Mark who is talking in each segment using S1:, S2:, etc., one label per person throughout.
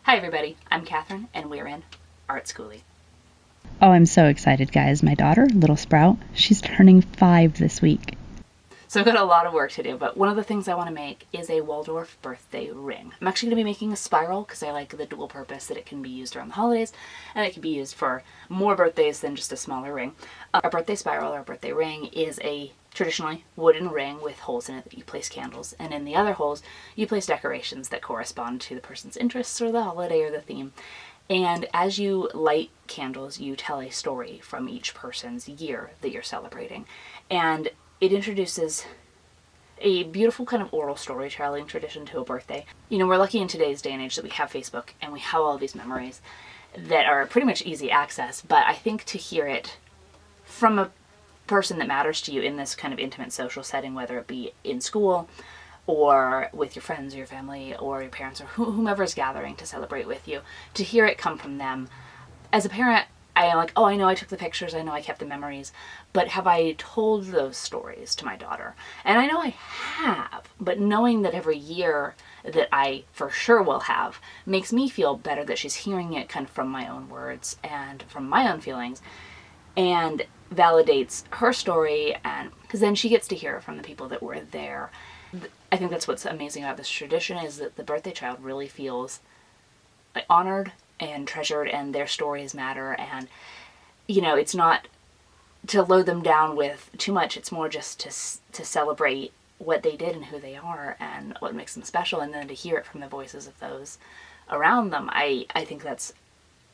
S1: Hi everybody, I'm Katherine and we're in Art Skoolie.
S2: Oh, I'm so excited, guys. My daughter, Little Sprout, she's turning 5 this week.
S1: So I've got a lot of work to do, but one of the things I want to make is a Waldorf birthday ring. I'm actually going to be making a spiral because I like the dual purpose that it can be used around the holidays and it can be used for more birthdays than just a smaller ring. A birthday spiral or a birthday ring is a traditionally wooden ring with holes in it that you place candles, and in the other holes you place decorations that correspond to the person's interests or the holiday or the theme. And as you light candles, you tell a story from each person's year that you're celebrating. And it introduces a beautiful kind of oral storytelling tradition to a birthday. You know, we're lucky in today's day and age that we have Facebook and we have all these memories that are pretty much easy access, but I think to hear it from a person that matters to you in this kind of intimate social setting, whether it be in school or with your friends or your family or your parents or whomever is gathering to celebrate with you, to hear it come from them. As a parent, I am like, oh, I know I took the pictures, I know I kept the memories, but have I told those stories to my daughter? And I know I have, but knowing that every year that I for sure will have makes me feel better that she's hearing it kind of from my own words and from my own feelings, and validates her story, and because then she gets to hear it from the people that were there. I think that's what's amazing about this tradition, is that the birthday child really feels like honored and treasured, and their stories matter. And you know, it's not to load them down with too much, it's more just to celebrate what they did and who they are and what makes them special, and then to hear it from the voices of those around them. I think that's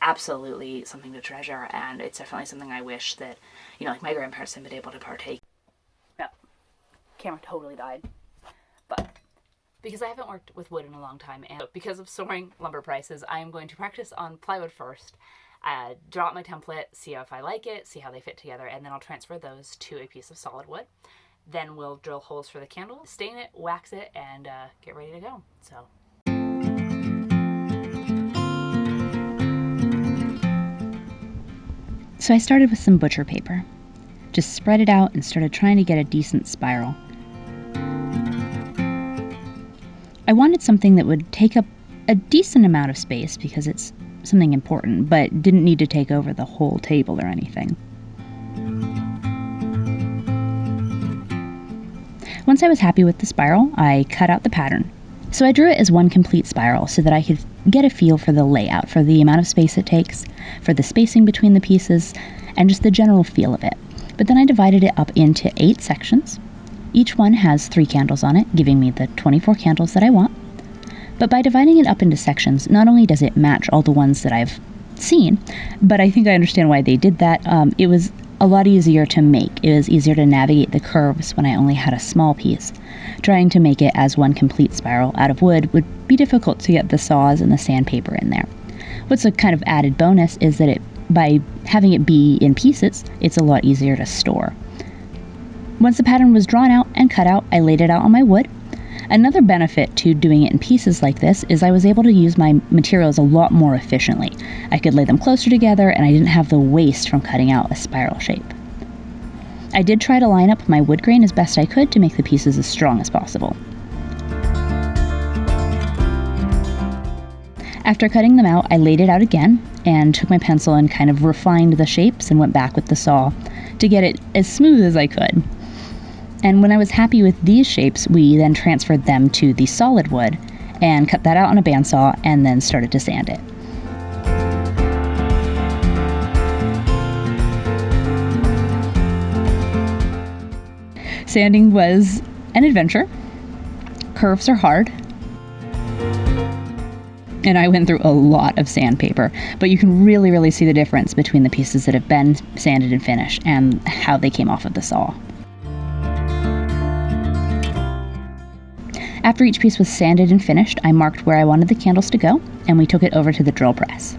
S1: absolutely something to treasure, and it's definitely something I wish that, you know, like my grandparents had been able to partake. No, camera totally died. But because I haven't worked with wood in a long time, and because of soaring lumber prices, I am going to practice on plywood first, draw out my template, see if I like it, see how they fit together, and then I'll transfer those to a piece of solid wood. Then we'll drill holes for the candle, stain it, wax it, and get ready to go.
S2: So I started with some butcher paper. Just spread it out and started trying to get a decent spiral. I wanted something that would take up a decent amount of space because it's something important, but didn't need to take over the whole table or anything. Once I was happy with the spiral, I cut out the pattern. So I drew it as one complete spiral so that I could get a feel for the layout, for the amount of space it takes, for the spacing between the pieces, and just the general feel of it. But then I divided it up into 8 sections. Each one has 3 candles on it, giving me the 24 candles that I want. But by dividing it up into sections, not only does it match all the ones that I've seen, but I think I understand why they did that. It was a lot easier to make. It was easier to navigate the curves when I only had a small piece. Trying to make it as one complete spiral out of wood would be difficult to get the saws and the sandpaper in there. What's a kind of added bonus is that by having it be in pieces, it's a lot easier to store. Once the pattern was drawn out and cut out, I laid it out on my wood. Another benefit to doing it in pieces like this is I was able to use my materials a lot more efficiently. I could lay them closer together, and I didn't have the waste from cutting out a spiral shape. I did try to line up my wood grain as best I could to make the pieces as strong as possible. After cutting them out, I laid it out again and took my pencil and kind of refined the shapes and went back with the saw to get it as smooth as I could. And when I was happy with these shapes, we then transferred them to the solid wood and cut that out on a bandsaw and then started to sand it. Sanding was an adventure. Curves are hard. And I went through a lot of sandpaper, but you can really see the difference between the pieces that have been sanded and finished and how they came off of the saw. After each piece was sanded and finished, I marked where I wanted the candles to go, and we took it over to the drill press.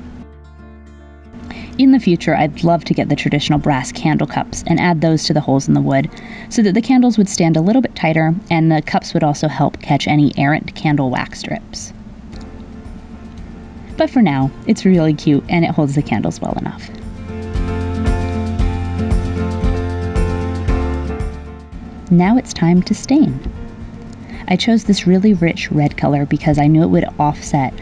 S2: In the future, I'd love to get the traditional brass candle cups and add those to the holes in the wood so that the candles would stand a little bit tighter, and the cups would also help catch any errant candle wax strips. But for now, it's really cute and it holds the candles well enough. Now it's time to stain. I chose this really rich red color because I knew it would offset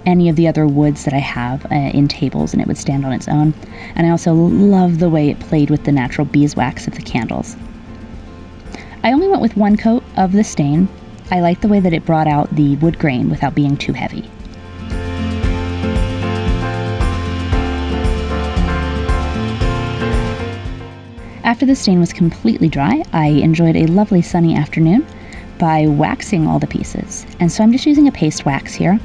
S2: any of the other woods that I have in tables, and it would stand on its own. And I also love the way it played with the natural beeswax of the candles. I only went with one coat of the stain. I like the way that it brought out the wood grain without being too heavy. After the stain was completely dry, I enjoyed a lovely sunny afternoon by waxing all the pieces. And so I'm just using a paste wax here.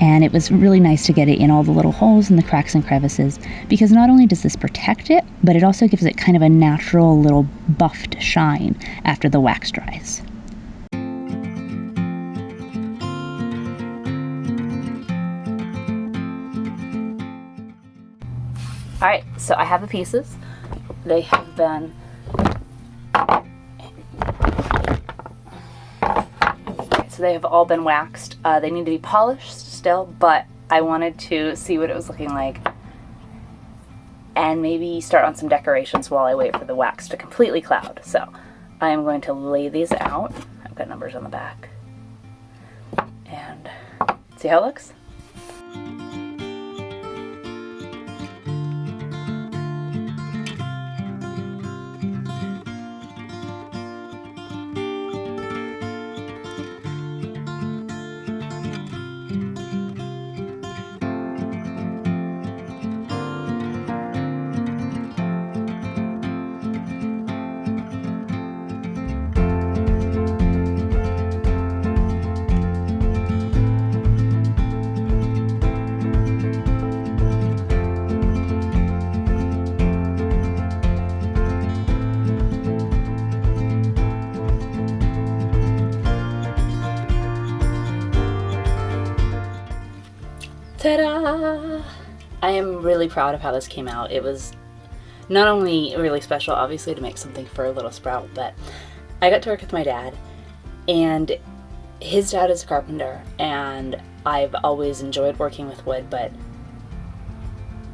S2: And it was really nice to get it in all the little holes and the cracks and crevices, because not only does this protect it, but it also gives it kind of a natural little buffed shine after the wax dries.
S1: Alright, so I have the pieces. They have been so they have all been waxed. They need to be polished still, but I wanted to see what it was looking like and maybe start on some decorations while I wait for the wax to completely cloud. So I am going to lay these out. I've got numbers on the back. And see how it looks? Ta-da! I am really proud of how this came out. It was not only really special, obviously, to make something for a little sprout, but I got to work with my dad, and his dad is a carpenter, and I've always enjoyed working with wood, but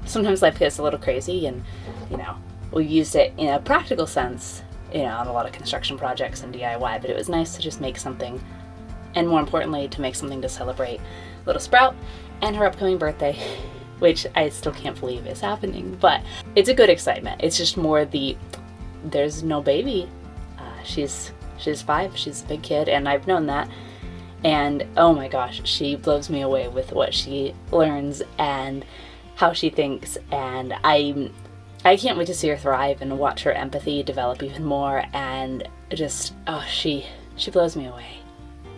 S1: sometimes life gets a little crazy, and, you know, we've used it in a practical sense, you know, on a lot of construction projects and DIY, but it was nice to just make something, and more importantly, to make something to celebrate little Sprout and her upcoming birthday, which I still can't believe is happening, but it's a good excitement. It's just more there's no baby. She's 5, she's a big kid, and I've known that, and oh my gosh, she blows me away with what she learns and how she thinks, and I can't wait to see her thrive and watch her empathy develop even more, and just, oh, she blows me away.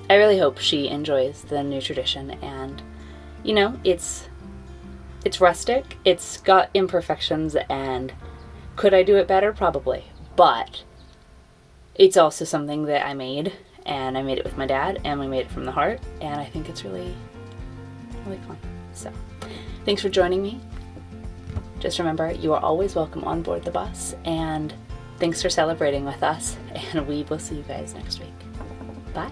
S1: I really hope she enjoys the new tradition, and you know, it's rustic, it's got imperfections, and could I do it better? Probably, but it's also something that I made, and I made it with my dad, and we made it from the heart, and I think it's really, really fun. So, thanks for joining me. Just remember, you are always welcome on board the bus, and thanks for celebrating with us, and we will see you guys next week. Bye.